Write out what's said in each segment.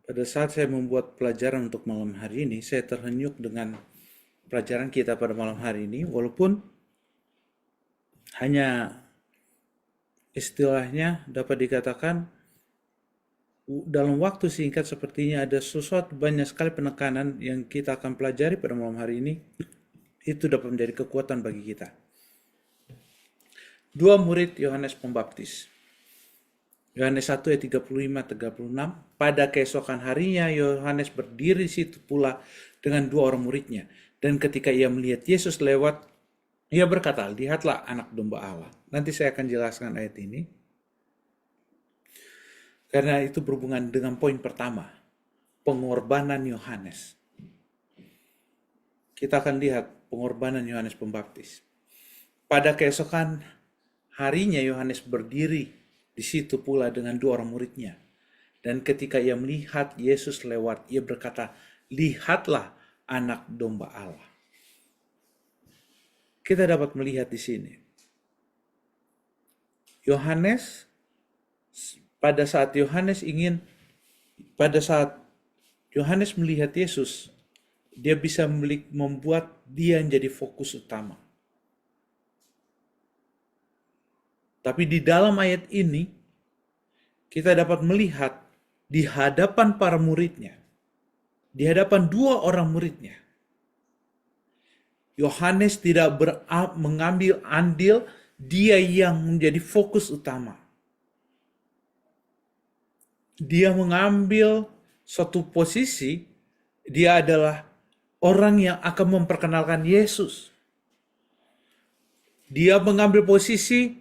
Pada saat saya membuat pelajaran untuk malam hari ini, saya terhenyuk dengan pelajaran kita pada malam hari ini, walaupun hanya istilahnya dapat dikatakan dalam waktu singkat sepertinya ada sesuatu banyak sekali penekanan yang kita akan pelajari pada malam hari ini, itu dapat menjadi kekuatan bagi kita. Dua murid Yohanes Pembaptis. Yohanes 1 ayat 35-36. Pada keesokan harinya Yohanes berdiri di situ pula dengan dua orang muridnya. Dan ketika ia melihat Yesus lewat, ia berkata, "Lihatlah anak domba Allah." Nanti saya akan jelaskan ayat ini. Karena itu berhubungan dengan poin pertama, pengorbanan Yohanes. Kita akan lihat pengorbanan Yohanes Pembaptis. Pada keesokan harinya Yohanes berdiri di situ pula dengan dua orang muridnya. Dan ketika ia melihat Yesus lewat, ia berkata, "Lihatlah anak domba Allah." Kita dapat melihat di sini. Yohanes, pada saat Yohanes melihat Yesus, dia bisa membuat dia menjadi fokus utama. Tapi di dalam ayat ini, kita dapat melihat di hadapan para muridnya, di hadapan dua orang muridnya, Yohanes tidak mengambil andil, dia yang menjadi fokus utama. Dia mengambil suatu posisi, dia adalah orang yang akan memperkenalkan Yesus. Dia mengambil posisi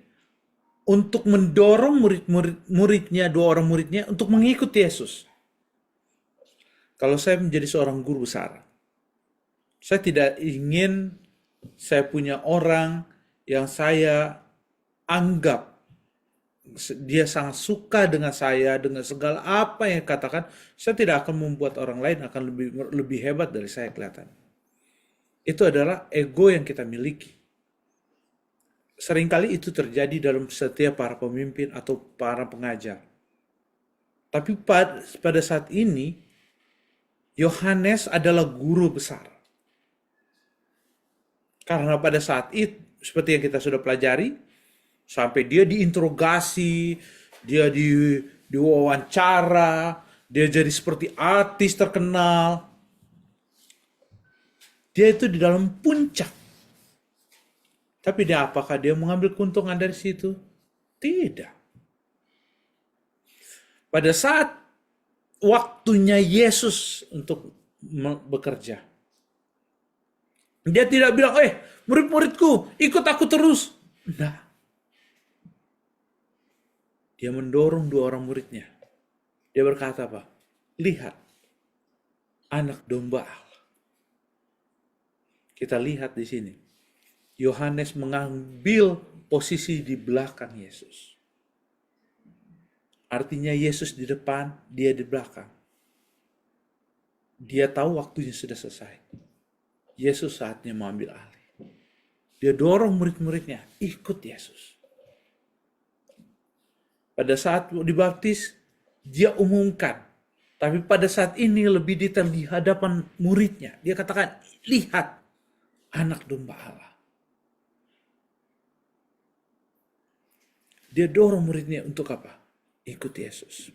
untuk mendorong muridnya, dua orang muridnya, untuk mengikuti Yesus. Kalau saya menjadi seorang guru besar, saya tidak ingin saya punya orang yang saya anggap dia sangat suka dengan saya, dengan segala apa yang katakan, saya tidak akan membuat orang lain akan lebih hebat dari saya kelihatan. Itu adalah ego yang kita miliki. Seringkali itu terjadi dalam setiap para pemimpin atau para pengajar. Tapi pada saat ini, Yohanes adalah guru besar. Karena pada saat itu, seperti yang kita sudah pelajari, sampai dia diinterogasi, dia diwawancara, dia jadi seperti artis terkenal. Dia itu di dalam puncak. Tapi apakah dia mengambil keuntungan dari situ? Tidak. Pada saat waktunya Yesus untuk bekerja, dia tidak bilang, murid-muridku, ikut aku terus. Nah, dia mendorong dua orang muridnya. Dia berkata apa? Lihat, anak domba Allah. Kita lihat di sini. Yohanes mengambil posisi di belakang Yesus. Artinya Yesus di depan, dia di belakang. Dia tahu waktunya sudah selesai. Yesus saatnya mengambil alih. Dia dorong murid-muridnya, ikut Yesus. Pada saat dibaptis, dia umumkan. Tapi pada saat ini lebih detail di hadapan muridnya. Dia katakan, lihat anak domba Allah. Dia dorong muridnya untuk apa? Ikut Yesus.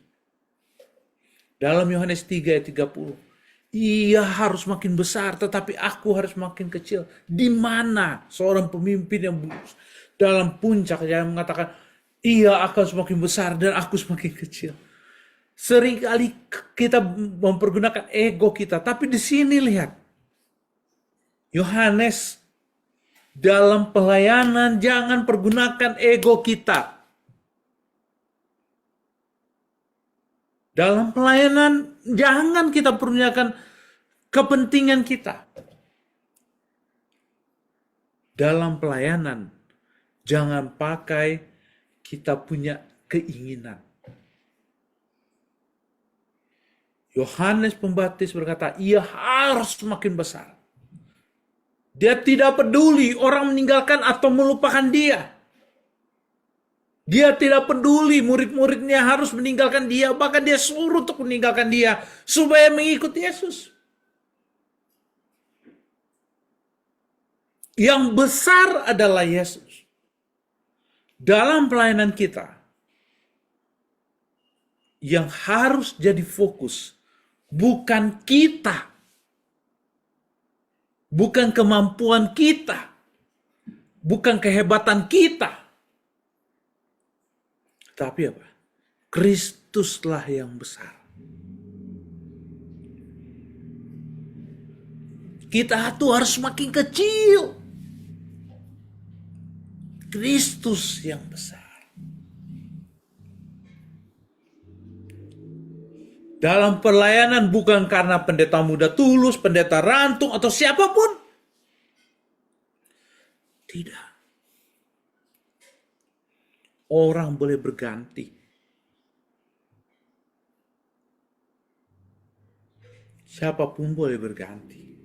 Dalam Yohanes 3 ayat 30, ia harus makin besar, tetapi aku harus makin kecil. Di mana seorang pemimpin yang dalam puncak yang mengatakan, ia akan semakin besar dan aku semakin kecil. Seringkali kita mempergunakan ego kita, tapi di sini lihat, Yohanes dalam pelayanan jangan pergunakan ego kita. Dalam pelayanan, jangan kita pergunakan kepentingan kita. Dalam pelayanan, jangan pakai kita punya keinginan. Yohanes Pembaptis berkata, ia harus semakin besar. Dia tidak peduli orang meninggalkan atau melupakan dia. Dia tidak peduli murid-muridnya harus meninggalkan dia, bahkan dia suruh untuk meninggalkan dia supaya mengikuti Yesus. Yang besar adalah Yesus. Dalam pelayanan kita, yang harus jadi fokus bukan kita, bukan kemampuan kita, bukan kehebatan kita, tapi apa? Kristuslah yang besar. Kita tuh harus makin kecil. Kristus yang besar. Dalam pelayanan bukan karena pendeta muda tulus, pendeta rantung, atau siapapun. Tidak. Orang boleh berganti. Siapapun boleh berganti.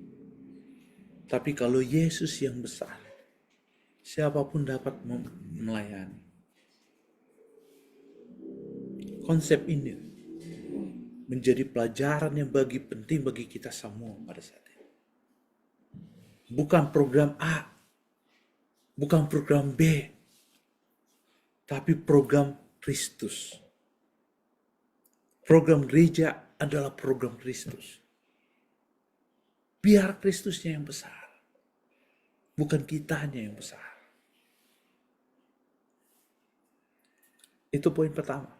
Tapi kalau Yesus yang besar, siapapun dapat melayani. Konsep ini menjadi pelajaran yang penting bagi kita semua pada saat ini. Bukan program A, bukan program B, tapi program Kristus. Program gereja adalah program Kristus. Biar Kristusnya yang besar, bukan kitanya yang besar. Itu poin pertama.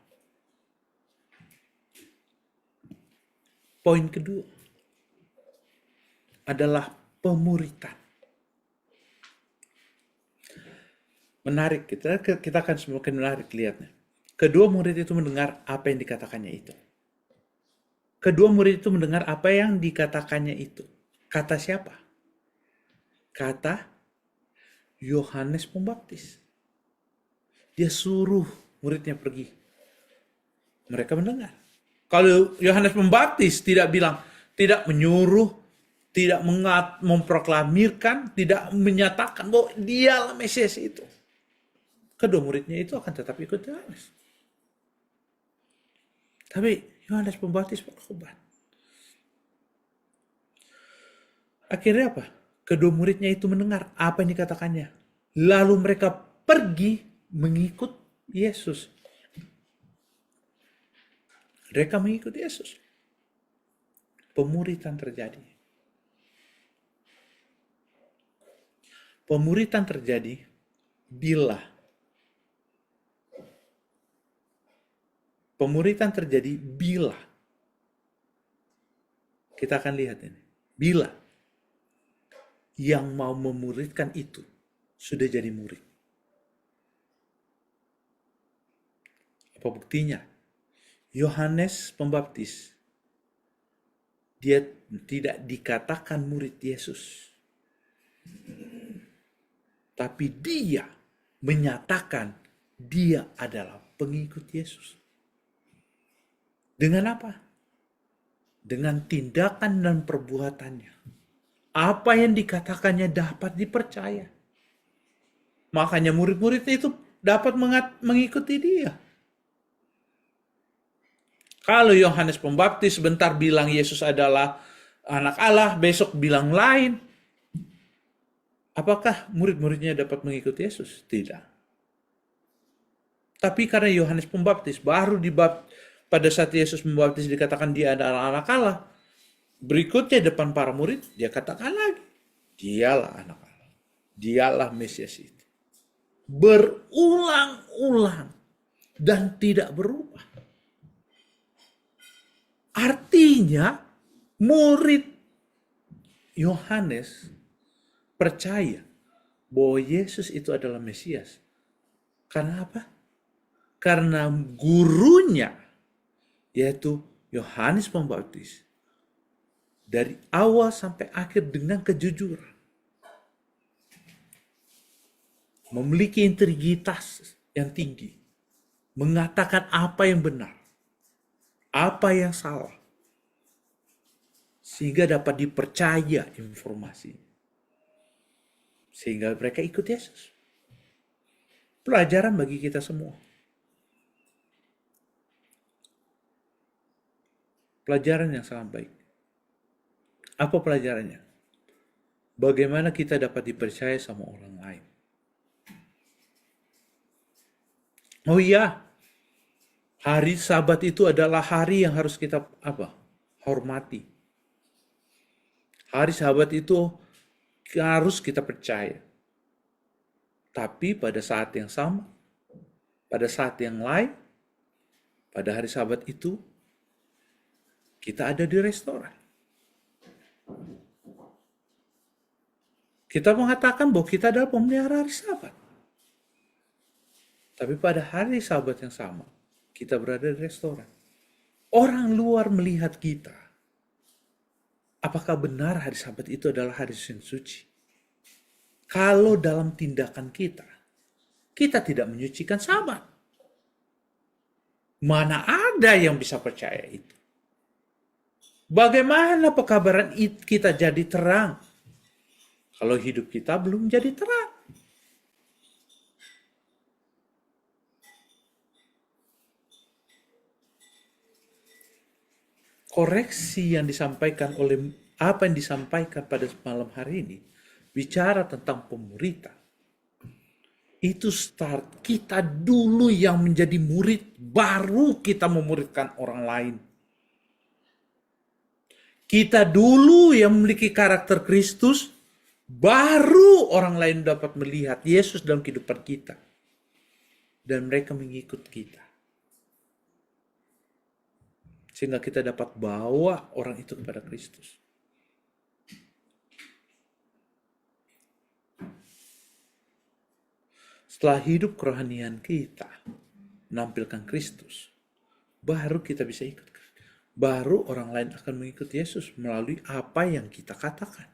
Poin kedua adalah pemuritan. Menarik, kita akan semakin menarik lihatnya. Kedua murid itu mendengar apa yang dikatakannya itu. Kedua murid itu mendengar apa yang dikatakannya itu. Kata siapa? Kata Yohanes Pembaptis. Dia suruh muridnya pergi. Mereka mendengar. Kalau Yohanes Pembaptis tidak bilang, tidak menyuruh, tidak memproklamirkan, tidak menyatakan bahwa dialah Mesias itu, kedua muridnya itu akan tetap ikut Yohanes. Tapi Yohanes Pembaptis bertobat. Akhirnya apa? Kedua muridnya itu mendengar apa yang dikatakannya. Lalu mereka pergi mengikut Yesus. Mereka mengikut Yesus. Pemuritan terjadi. Pemuritan terjadi bila kita akan lihat ini. Bila yang mau memuridkan itu sudah jadi murid. Apa buktinya? Yohanes Pembaptis, dia tidak dikatakan murid Yesus. Tapi dia menyatakan dia adalah pengikut Yesus. Dengan apa? Dengan tindakan dan perbuatannya. Apa yang dikatakannya dapat dipercaya. Makanya murid-murid itu dapat mengikuti dia. Kalau Yohanes Pembaptis sebentar bilang Yesus adalah anak Allah, besok bilang lain. Apakah murid-muridnya dapat mengikuti Yesus? Tidak. Tapi karena Yohanes Pembaptis baru pada saat Yesus Membaptis dikatakan dia adalah anak Allah, berikutnya depan para murid dia katakan lagi, dialah anak Allah, dialah Mesias itu. Berulang-ulang dan tidak berubah. Artinya murid Yohanes percaya bahwa Yesus itu adalah Mesias. Karena apa? Karena gurunya, yaitu Yohanes Pembaptis, dari awal sampai akhir dengan kejujuran, memiliki integritas yang tinggi, mengatakan apa yang benar, apa yang salah, sehingga dapat dipercaya informasi, sehingga mereka ikut Yesus. Pelajaran bagi kita semua. Pelajaran yang sangat baik. Apa pelajarannya? Bagaimana kita dapat dipercaya sama orang lain. Oh iya, hari Sabat itu adalah hari yang harus kita hormati. Hari Sabat itu harus kita percaya. Tapi pada saat yang sama, pada saat yang lain, pada hari Sabat itu, kita ada di restoran. Kita mengatakan bahwa kita adalah pemelihara hari Sabat. Tapi pada hari Sabat yang sama, kita berada di restoran. Orang luar melihat kita. Apakah benar hari Sabat itu adalah hari yang suci? Kalau dalam tindakan kita tidak menyucikan Sabat. Mana ada yang bisa percaya itu? Bagaimana pekabaran kita jadi terang? Kalau hidup kita belum jadi terang. Koreksi yang disampaikan oleh apa yang disampaikan pada malam hari ini, bicara tentang pemuritan. Itu start kita dulu yang menjadi murid, baru kita memuridkan orang lain. Kita dulu yang memiliki karakter Kristus, baru orang lain dapat melihat Yesus dalam kehidupan kita. Dan mereka mengikut kita. Sehingga kita dapat bawa orang itu kepada Kristus. Setelah hidup kerohanian kita menampilkan Kristus, baru kita bisa ikut. Baru orang lain akan mengikuti Yesus melalui apa yang kita katakan.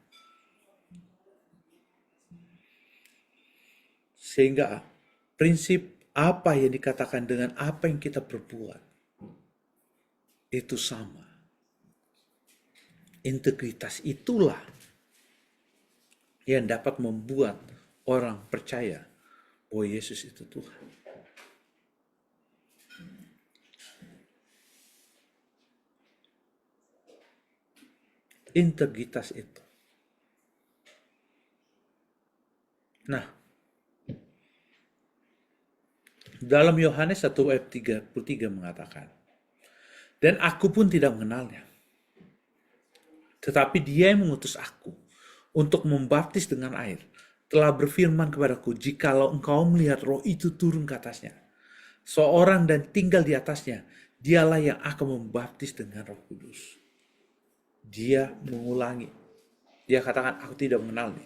Sehingga prinsip apa yang dikatakan dengan apa yang kita perbuat itu sama. Integritas itulah yang dapat membuat orang percaya bahwa Yesus itu Tuhan. Integritas itu. Nah, dalam Yohanes 1 ayat 33 mengatakan, dan aku pun tidak mengenalnya. Tetapi dia yang mengutus aku untuk membaptis dengan air telah berfirman kepadaku, jikalau engkau melihat roh itu turun ke atasnya, seorang dan tinggal di atasnya, dialah yang akan membaptis dengan Roh Kudus. Dia mengulangi. Dia katakan, aku tidak mengenalnya.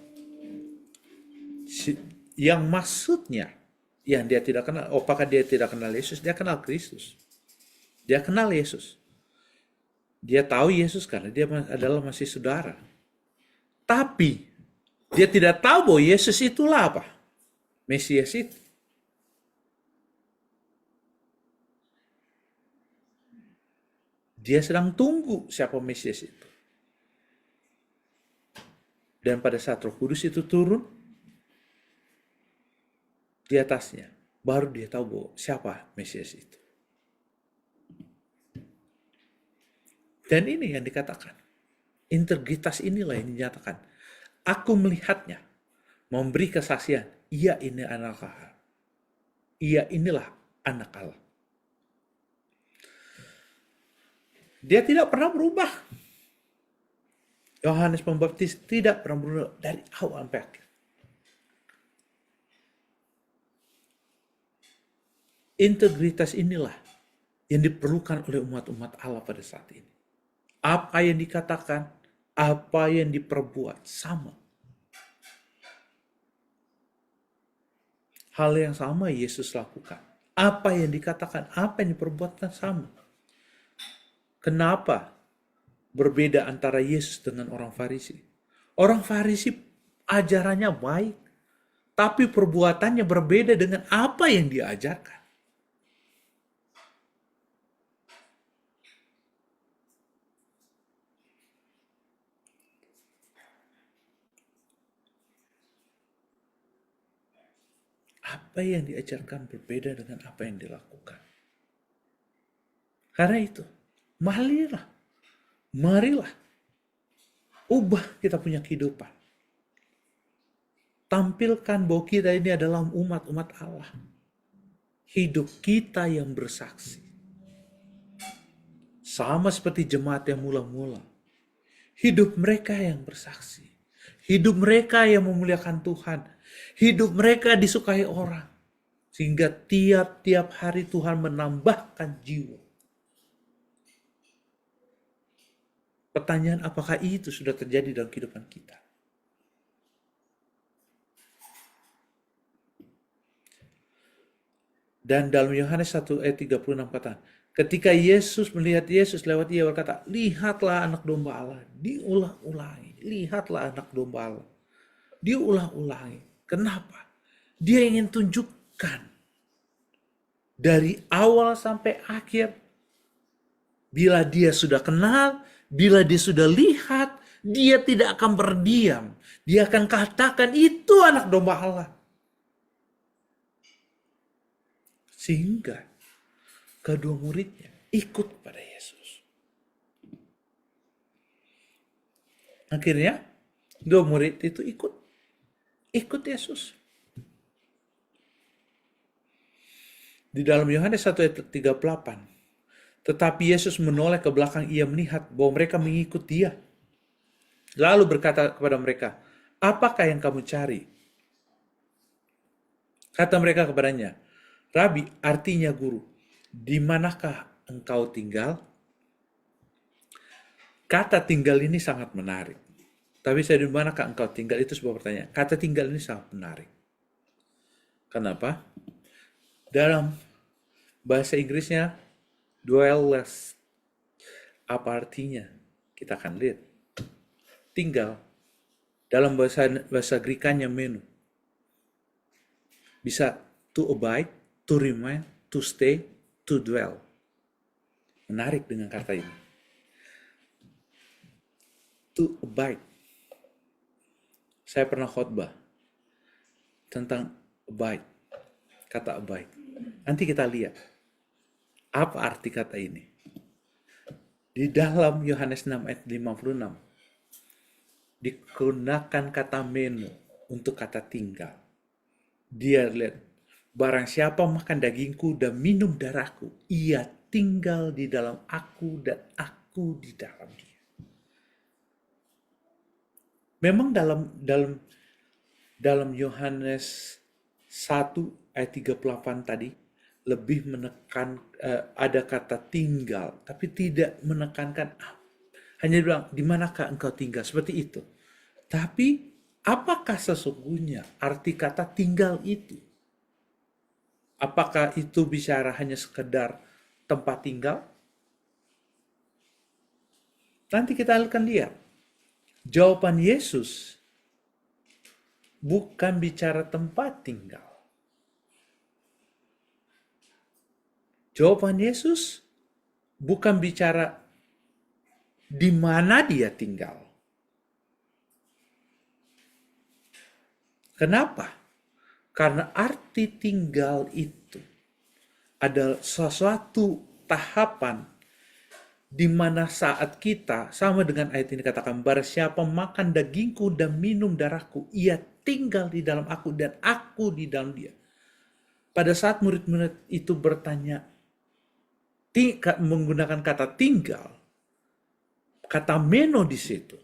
Yang maksudnya, yang dia tidak kenal, apakah dia tidak kenal Yesus? Dia kenal Kristus. Dia kenal Yesus. Dia tahu Yesus karena dia adalah masih saudara. Tapi dia tidak tahu bahwa Yesus itulah apa? Mesias itu. Dia sedang tunggu siapa Mesias itu. Dan pada saat Roh Kudus itu turun di atasnya, baru dia tahu bahwa siapa Mesias itu. Dan ini yang dikatakan. Integritas inilah yang dinyatakan. Aku melihatnya, memberi kesaksian, ia ini anak Allah. Ia inilah anak Allah. Dia tidak pernah berubah. Yohanes Pembaptis tidak pernah berubah dari awal sampai akhir. Integritas inilah yang diperlukan oleh umat-umat Allah pada saat ini. Apa yang dikatakan, apa yang diperbuat, sama. Hal yang sama Yesus lakukan. Apa yang dikatakan, apa yang diperbuatkan sama. Kenapa berbeda antara Yesus dengan orang Farisi? Orang Farisi ajarannya baik, tapi perbuatannya berbeda dengan apa yang diajarkan. Apa yang diajarkan berbeda dengan apa yang dilakukan. Karena itu, marilah Marilah ubah kita punya kehidupan. Tampilkan bahwa kita ini adalah umat-umat Allah. Hidup kita yang bersaksi. Sama seperti jemaat yang mula-mula. Hidup mereka yang bersaksi. Hidup mereka yang memuliakan Tuhan. Hidup mereka disukai orang. Sehingga tiap-tiap hari Tuhan menambahkan jiwa. Pertanyaan, apakah itu sudah terjadi dalam kehidupan kita? Dan dalam Yohanes 1 ayat 36 kata, ketika Yesus melihat Yesus lewat, ia berkata, lihatlah anak domba Allah. Diulang-ulangi. Lihatlah anak domba Allah. Diulang-ulangi. Kenapa? Dia ingin tunjukkan dari awal sampai akhir. Bila dia sudah kenal, bila dia sudah lihat, dia tidak akan berdiam. Dia akan katakan, itu anak domba Allah. Sehingga kedua muridnya ikut pada Yesus. Akhirnya, dua murid itu ikut Yesus. Di dalam Yohanes 1 ayat 38, tetapi Yesus menoleh ke belakang, ia melihat bahwa mereka mengikut dia. Lalu berkata kepada mereka, apakah yang kamu cari? Kata mereka kepadanya, Rabi, artinya guru, di manakah engkau tinggal? Kata tinggal ini sangat menarik. Tapi saya, di manakah engkau tinggal? Itu sebuah pertanyaan. Kata tinggal ini sangat menarik. Kenapa? Dalam bahasa Inggrisnya, dwellers. Apa artinya? Kita akan lihat. Tinggal. Dalam bahasa Greek-nya menu. Bisa to abide, to remain, to stay, to dwell. Menarik dengan kata ini. To abide. Saya pernah khotbah tentang abide. Kata abide. Nanti kita lihat. Apa arti kata ini? Di dalam Yohanes 6 ayat 56. Digunakan kata menu untuk kata tinggal. Dia lihat. Barang siapa makan dagingku dan minum darahku, ia tinggal di dalam aku dan aku di dalam dia. Memang dalam Yohanes 1 ayat 38 tadi lebih menekan ada kata tinggal, tapi tidak menekankan hanya bilang di manakah engkau tinggal, seperti itu. Tapi apakah sesungguhnya arti kata tinggal itu? Apakah itu bicara hanya sekedar tempat tinggal? Nanti kita akan lihat. Jawaban Yesus bukan bicara tempat tinggal. Jawaban Yesus bukan bicara di mana dia tinggal. Kenapa? Karena arti tinggal itu adalah sesuatu tahapan di mana saat kita, sama dengan ayat ini katakan, barang siapa makan dagingku dan minum darahku, ia tinggal di dalam aku dan aku di dalam dia. Pada saat murid-murid itu bertanya, menggunakan kata tinggal, kata meno di situ,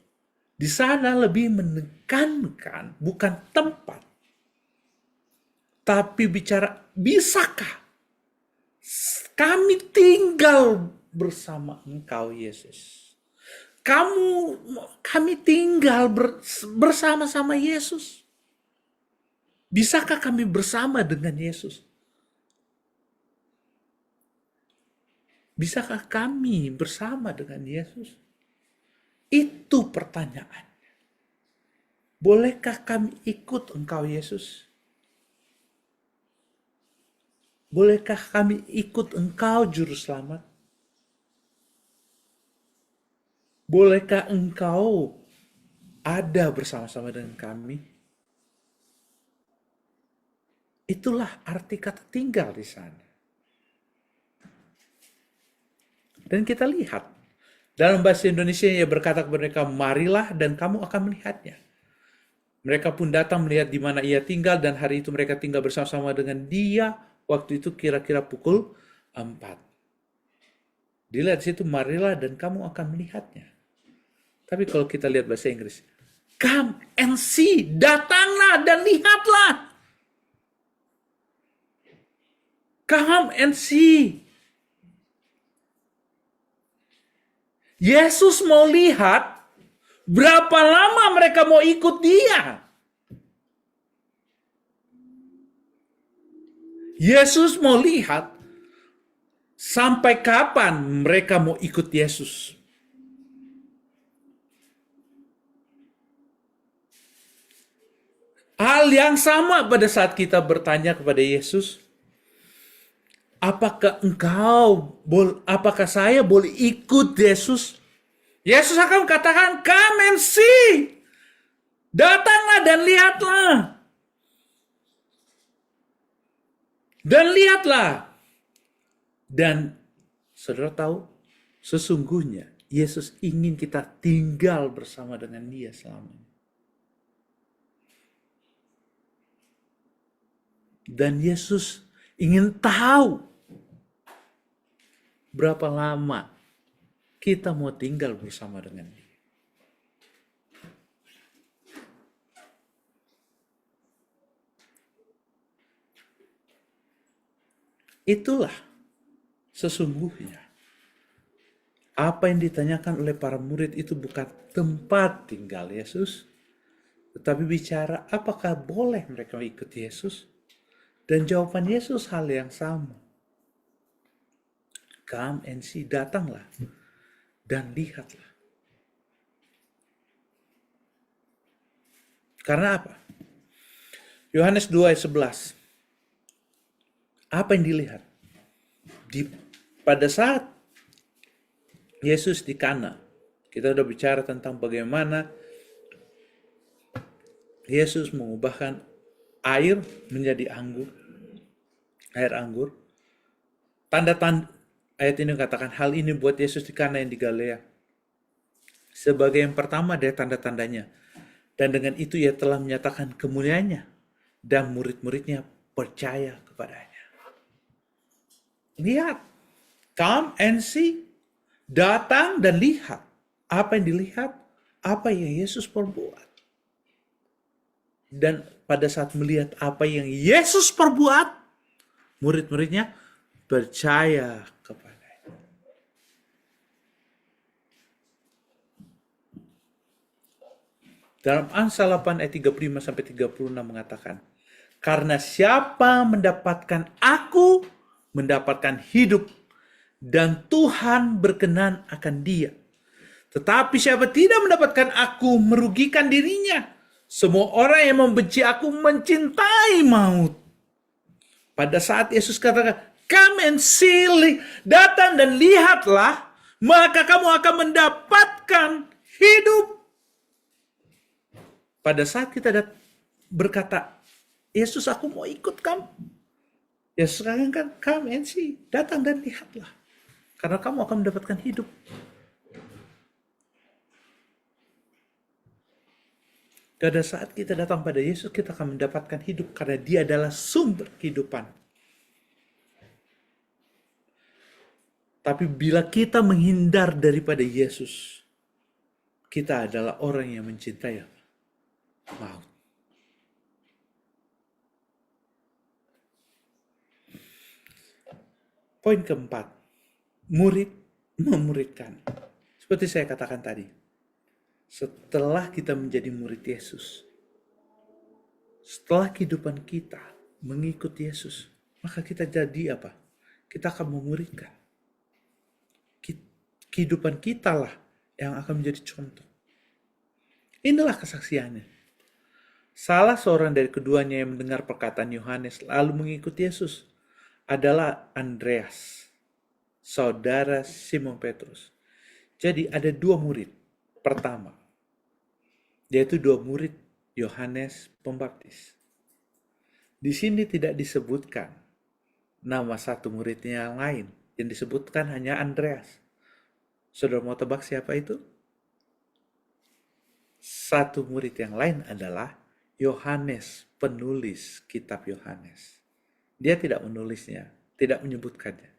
di sana lebih menekankan bukan tempat, tapi bicara, bisakah kami tinggal bersama engkau, Yesus? Kami tinggal bersama-sama Yesus. Bisakah kami bersama dengan Yesus? Bisakah kami bersama dengan Yesus? Itu pertanyaannya. Bolehkah kami ikut engkau, Yesus? Bolehkah kami ikut engkau, Juru Selamat? Bolehkah engkau ada bersama-sama dengan kami? Itulah arti kata tinggal di sana. Dan kita lihat, Dalam bahasa Indonesia ia berkata kepada mereka, marilah dan kamu akan melihatnya. Mereka pun datang melihat di mana ia tinggal dan hari itu mereka tinggal bersama-sama dengan dia. Waktu itu kira-kira pukul 4. Dilihat di situ, marilah dan kamu akan melihatnya. Tapi kalau kita lihat bahasa Inggris, come and see, datanglah dan lihatlah. Come and see. Yesus mau lihat berapa lama mereka mau ikut dia. Yesus mau lihat sampai kapan mereka mau ikut Yesus. Hal yang sama pada saat kita bertanya kepada Yesus, apakah saya boleh ikut Yesus? Yesus akan katakan, come and see. Datanglah dan lihatlah. Dan lihatlah. Dan saudara tahu, sesungguhnya Yesus ingin kita tinggal bersama dengan dia selamanya. Dan Yesus ingin tahu berapa lama kita mau tinggal bersama dengan dia. Itulah sesungguhnya apa yang ditanyakan oleh para murid itu bukan tempat tinggal Yesus, tetapi bicara apakah boleh mereka ikut Yesus. Dan jawaban Yesus hal yang sama. Come and see, datanglah dan lihatlah. Karena apa? Yohanes 2 ayat 11. Apa yang dilihat? Pada saat Yesus di Kana, kita sudah bicara tentang bagaimana Yesus mengubahkan air menjadi anggur, air anggur. Tanda-tanda ayat ini katakan hal ini buat Yesus di Kana yang di Galilea. Sebagai yang pertama dari tanda-tandanya. Dan dengan itu ia telah menyatakan kemuliaannya dan murid-muridnya percaya kepadanya. Lihat, come and see, datang dan lihat. Apa yang dilihat? Apa yang Yesus perbuat. Dan pada saat melihat apa yang Yesus perbuat, murid-muridnya percaya kepadanya. Dalam Amsal 8 ayat 35 sampai 36 mengatakan, karena siapa mendapatkan aku, mendapatkan hidup, dan Tuhan berkenan akan dia. Tetapi siapa tidak mendapatkan aku, merugikan dirinya. Semua orang yang membenci aku mencintai maut. Pada saat Yesus katakan, come and see, datang dan lihatlah, maka kamu akan mendapatkan hidup. Pada saat kita berkata, Yesus aku mau ikut kamu. Yesus katakan, come and see, datang dan lihatlah. Karena kamu akan mendapatkan hidup. Pada saat kita datang pada Yesus, kita akan mendapatkan hidup karena dia adalah sumber kehidupan. Tapi bila kita menghindar daripada Yesus, kita adalah orang yang mencintai maut. Poin keempat, murid memuridkan. Seperti saya katakan tadi, setelah kita menjadi murid Yesus, setelah kehidupan kita mengikut Yesus, maka kita jadi apa? Kita akan memuridkan. Kehidupan kita lah yang akan menjadi contoh. Inilah kesaksiannya. Salah seorang dari keduanya yang mendengar perkataan Yohanes lalu mengikut Yesus adalah Andreas, saudara Simon Petrus. Jadi ada dua murid. Pertama, yaitu dua murid Yohanes Pembaptis. Di sini tidak disebutkan nama satu muridnya yang lain. Yang disebutkan hanya Andreas, Saudara mau tebak siapa itu? Satu murid yang lain adalah Yohanes, penulis kitab Yohanes. Dia tidak menulisnya, tidak menyebutkannya.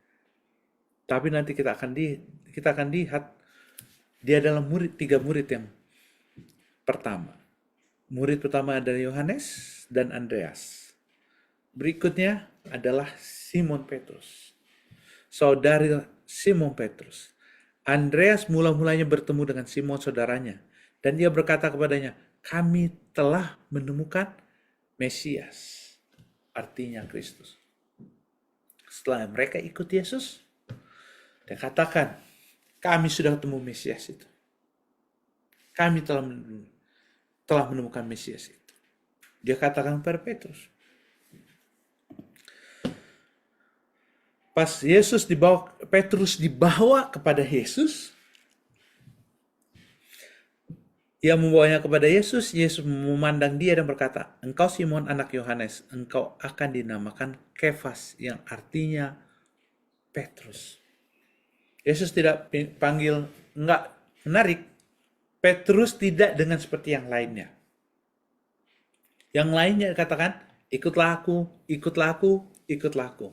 Tapi nanti kita akan lihat dia adalah tiga murid yang pertama. Murid pertama adalah Yohanes dan Andreas. Berikutnya adalah Simon Petrus, saudari Simon Petrus. Andreas mula-mulanya bertemu dengan Simon saudaranya, dan dia berkata kepadanya, kami telah menemukan Mesias, artinya Kristus. Setelah mereka ikut Yesus, dia katakan, kami sudah ketemu Mesias itu. Kami telah menemukan Mesias itu. Dia katakan kepada Petrus. Pas Petrus dibawa kepada Yesus, ia membawanya kepada Yesus. Yesus memandang dia dan berkata, engkau Simon anak Yohanes, engkau akan dinamakan Kefas, yang artinya Petrus. Yesus tidak panggil, enggak, menarik. Petrus tidak dengan seperti yang lainnya. Yang lainnya katakan, ikutlah aku, ikutlah aku, ikutlah aku.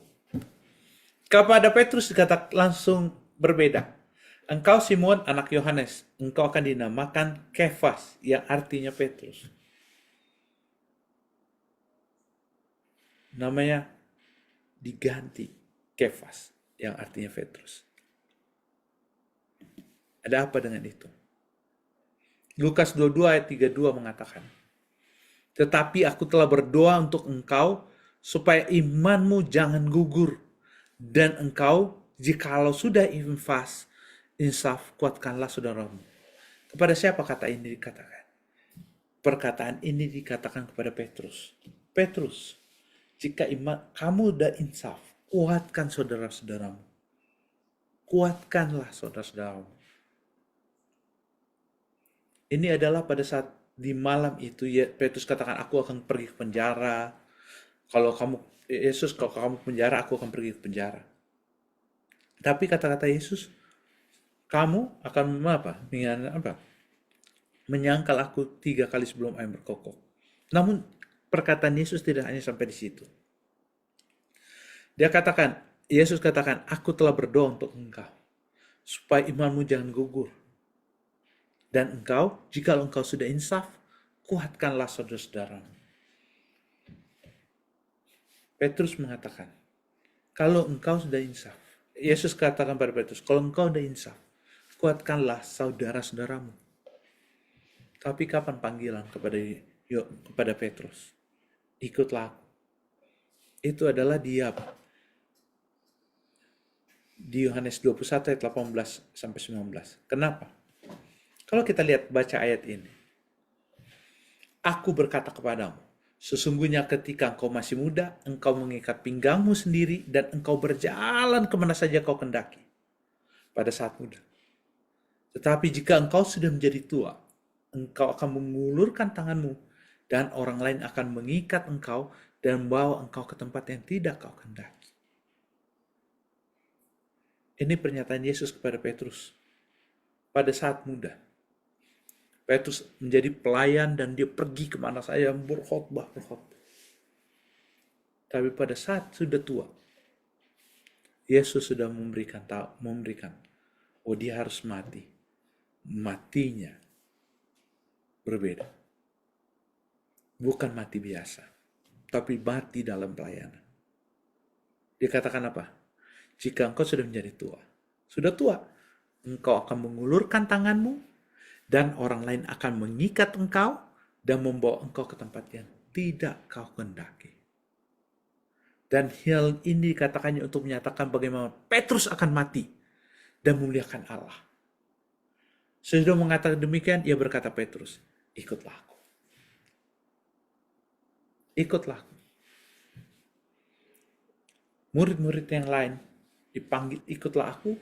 Kepada Petrus dikatakan langsung berbeda. Engkau Simon anak Yohanes, engkau akan dinamakan Kefas, yang artinya Petrus. Namanya diganti Kefas, yang artinya Petrus. Ada apa dengan itu? Lukas 22 ayat 32 mengatakan, tetapi aku telah berdoa untuk engkau supaya imanmu jangan gugur, dan engkau jikalau sudah insaf, kuatkanlah saudaramu. Kepada siapa kata ini dikatakan? Perkataan ini dikatakan kepada Petrus. Petrus, jika kamu udah insaf, kuatkan saudara-saudaramu. Kuatkanlah saudara-saudaramu. Ini adalah pada saat di malam itu Petrus katakan, aku akan pergi ke penjara. Kalau kamu penjara, aku akan pergi ke penjara. Tapi kata-kata Yesus, kamu akan menyangkal aku 3 kali sebelum ayam berkokok. Namun perkataan Yesus tidak hanya sampai di situ. Yesus katakan, aku telah berdoa untuk engkau, supaya imanmu jangan gugur. Dan engkau, jika engkau sudah insaf, kuatkanlah saudara-saudaramu. Petrus mengatakan, kalau engkau sudah insaf, Yesus katakan pada Petrus, kalau engkau sudah insaf, kuatkanlah saudara-saudaramu. Tapi kapan panggilan kepada Petrus? Ikutlah aku. Itu adalah dia di Yohanes 21 ayat 18 sampai 19. Kenapa? Kalau kita lihat baca ayat ini. Aku berkata kepadamu, sesungguhnya ketika engkau masih muda, engkau mengikat pinggangmu sendiri dan engkau berjalan kemana saja kau kendaki pada saat muda. Tetapi jika engkau sudah menjadi tua, engkau akan mengulurkan tanganmu dan orang lain akan mengikat engkau dan membawa engkau ke tempat yang tidak kau kendaki. Ini pernyataan Yesus kepada Petrus pada saat muda. Petrus menjadi pelayan dan dia pergi kemana saja berkhotbah. Tapi pada saat sudah tua, Yesus sudah memberikan dia harus mati. Matinya berbeda. Bukan mati biasa, tapi mati dalam pelayanan. Dia katakan apa? Jika engkau sudah menjadi tua, engkau akan mengulurkan tanganmu dan orang lain akan mengikat engkau dan membawa engkau ke tempat yang tidak kau kehendaki. Dan hal ini dikatakannya untuk menyatakan bagaimana Petrus akan mati dan memuliakan Allah. Sesudah mengatakan demikian, ia berkata Petrus, ikutlah aku. Ikutlah aku. Murid-murid yang lain dipanggil ikutlah aku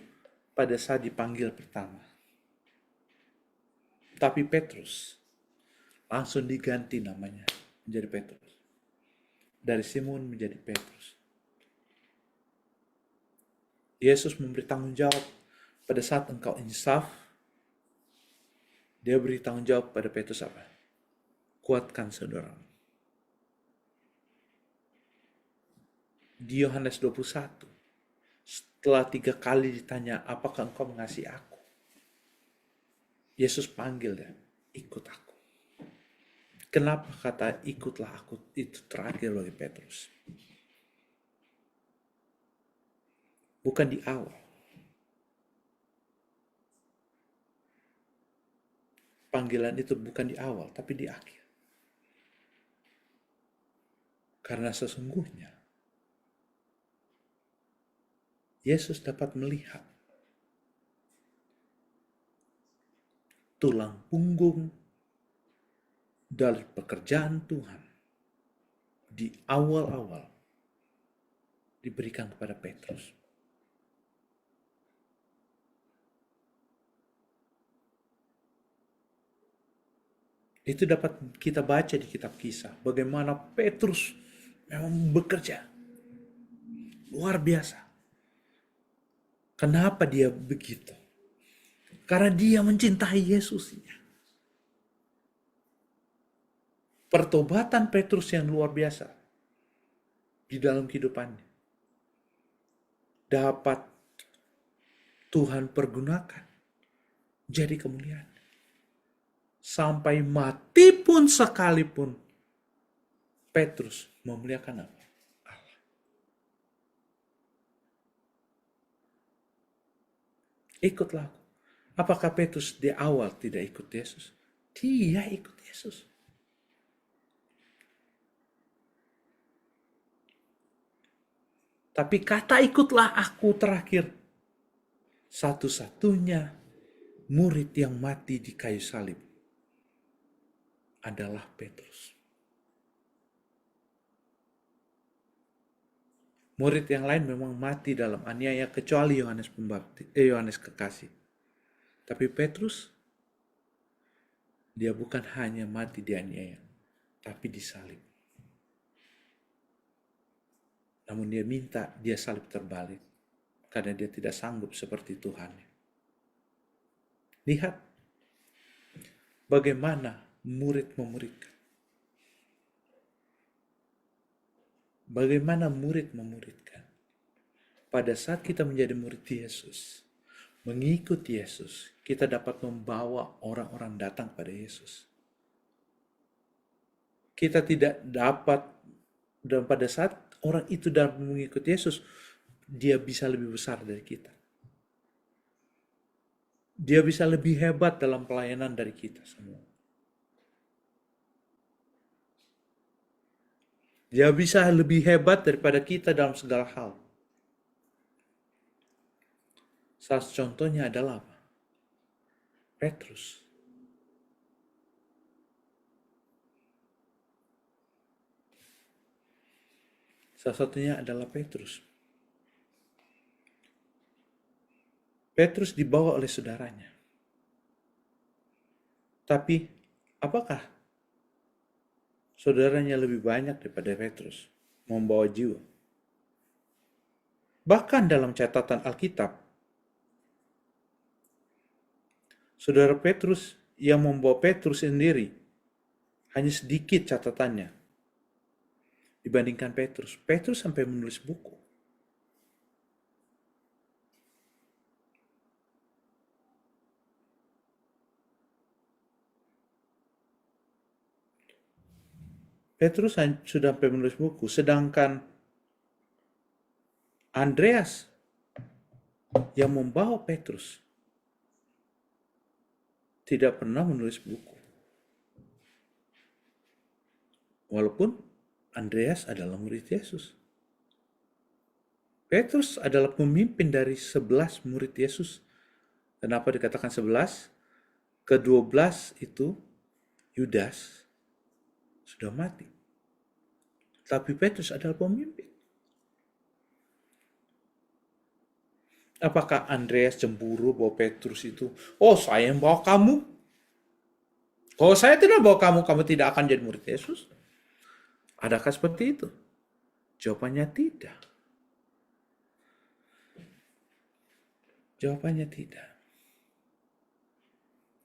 pada saat dipanggil pertama. Tapi Petrus langsung diganti namanya menjadi Petrus. Dari Simon menjadi Petrus. Yesus memberi tanggung jawab Pada saat engkau insaf, dia beri tanggung jawab pada Petrus apa? Kuatkan saudara. Di Yohanes 21, setelah 3 kali ditanya, apakah engkau mengasihi aku? Yesus panggil dia, ikut aku. Kenapa kata ikutlah aku itu terakhir bagi Petrus? Bukan di awal. Panggilan itu bukan di awal, tapi di akhir. Karena sesungguhnya Yesus dapat melihat tulang punggung dari pekerjaan Tuhan di awal-awal diberikan kepada Petrus. Itu dapat kita baca di kitab Kisah, bagaimana Petrus memang bekerja luar biasa. Kenapa dia begitu? Karena dia mencintai Yesusnya. Pertobatan Petrus yang luar biasa di dalam kehidupannya dapat Tuhan pergunakan jadi kemuliaan. Sampai mati pun sekalipun Petrus memuliakan apa? Allah. Ikutlah aku. Apakah Petrus di awal tidak ikut Yesus? Dia ikut Yesus. Tapi kata ikutlah aku terakhir, satu-satunya murid yang mati di kayu salib adalah Petrus. Murid yang lain memang mati dalam aniaya kecuali Yohanes Kekasih. Tapi Petrus, dia bukan hanya mati di aniaya, tapi disalib. Namun dia minta dia salib terbalik karena dia tidak sanggup seperti Tuhan. Lihat bagaimana murid memuridkan. Bagaimana murid memuridkan. Pada saat kita menjadi murid Yesus, mengikuti Yesus, kita dapat membawa orang-orang datang pada Yesus. Kita tidak dapat, dan pada saat orang itu dapat mengikuti Yesus, dia bisa lebih besar dari kita. Dia bisa lebih hebat dalam pelayanan dari kita semua. Dia bisa lebih hebat daripada kita dalam segala hal. Salah contohnya adalah apa? Petrus. Salah satunya adalah Petrus. Petrus dibawa oleh saudaranya. Tapi apakah saudaranya lebih banyak daripada Petrus membawa jiwa? Bahkan dalam catatan Alkitab, saudara Petrus yang membawa Petrus sendiri hanya sedikit catatannya dibandingkan Petrus. Petrus sampai menulis buku. Petrus sudah sampai menulis buku, sedangkan Andreas yang membawa Petrus tidak pernah menulis buku. Walaupun Andreas adalah murid Yesus. Petrus adalah pemimpin dari 11 murid Yesus. Kenapa dikatakan 11? Ke-12 itu Yudas sudah mati. Tapi Petrus adalah pemimpin. Apakah Andreas cemburu bahwa Petrus itu, oh saya yang bawa kamu. Kalau saya tidak bawa kamu, kamu tidak akan jadi murid Yesus? Adakah seperti itu? Jawabannya tidak. Jawabannya tidak.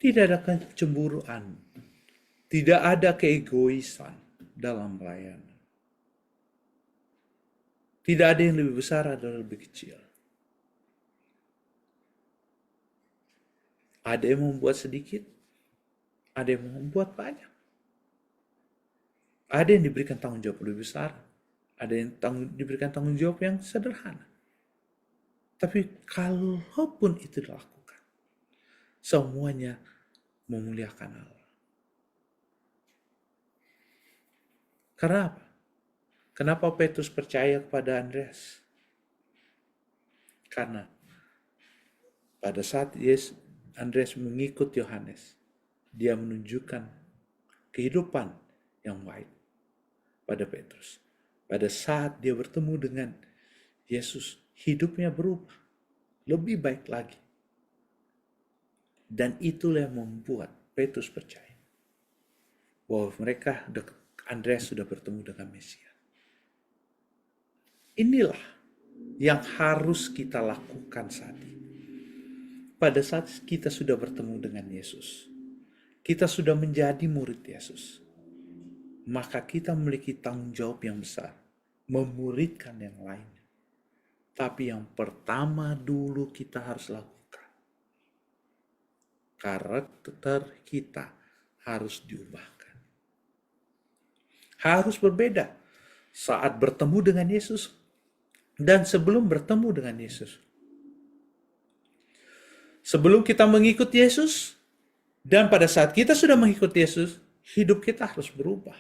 Tidak ada kecemburuan. Tidak ada keegoisan dalam pelayanan. Tidak ada yang lebih besar atau lebih kecil. Ada yang membuat sedikit, ada yang membuat banyak. Ada yang diberikan tanggung jawab lebih besar, ada yang diberikan tanggung jawab yang sederhana. Tapi kalaupun itu dilakukan, semuanya memuliakan Allah. Karena apa? Kenapa Petrus percaya kepada Andreas? Karena pada saat Andreas mengikut Yohanes, dia menunjukkan kehidupan yang baik pada Petrus. Pada saat dia bertemu dengan Yesus, hidupnya berubah, lebih baik lagi. Dan itulah yang membuat Petrus percaya bahwa Andreas sudah bertemu dengan Mesias. Inilah yang harus kita lakukan saat ini. Pada saat kita sudah bertemu dengan Yesus, kita sudah menjadi murid Yesus, maka kita memiliki tanggung jawab yang besar, memuridkan yang lain. Tapi yang pertama dulu kita harus lakukan, karakter kita harus diubahkan. Harus berbeda saat bertemu dengan Yesus dan sebelum bertemu dengan Yesus. Sebelum kita mengikut Yesus dan pada saat kita sudah mengikut Yesus, hidup kita harus berubah.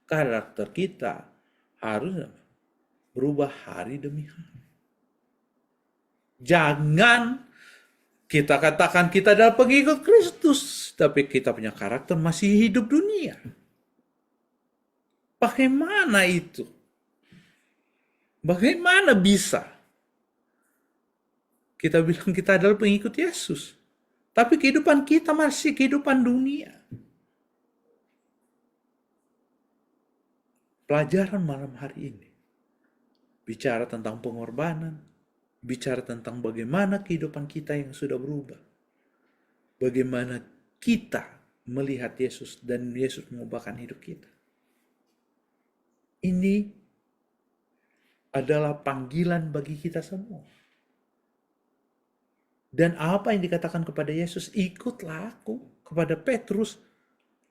Karakter kita harus berubah hari demi hari. Jangan kita katakan kita adalah pengikut Kristus, tapi kita punya karakter masih hidup dunia. Bagaimana itu? Bagaimana bisa kita bilang kita adalah pengikut Yesus, tapi kehidupan kita masih kehidupan dunia? Pelajaran malam hari ini bicara tentang pengorbanan, bicara tentang bagaimana kehidupan kita yang sudah berubah. Bagaimana kita melihat Yesus dan Yesus mengubahkan hidup kita. Ini adalah panggilan bagi kita semua. Dan apa yang dikatakan kepada Yesus, ikutlah aku, kepada Petrus,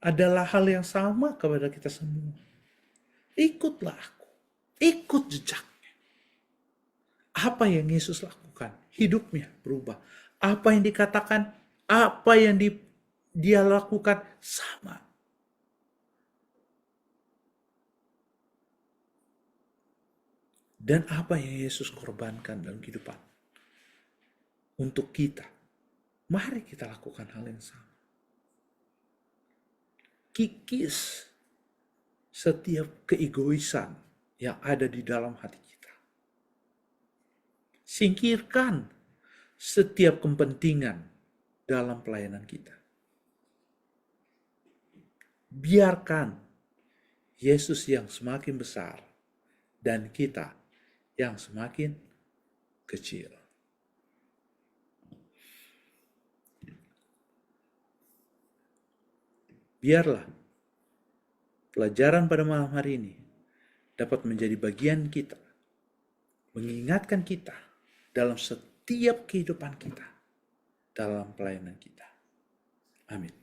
adalah hal yang sama kepada kita semua. Ikutlah aku, ikut jejaknya. Apa yang Yesus lakukan? Hidupnya berubah. Apa yang dikatakan, apa yang dia lakukan sama. Dan apa yang Yesus korbankan dalam kehidupan untuk kita, mari kita lakukan hal yang sama. Kikis setiap keegoisan yang ada di dalam hati kita. Singkirkan setiap kepentingan dalam pelayanan kita. Biarkan Yesus yang semakin besar dan kita yang semakin kecil. Biarlah pelajaran pada malam hari ini dapat menjadi bagian kita, mengingatkan kita dalam setiap kehidupan kita, dalam pelayanan kita. Amin.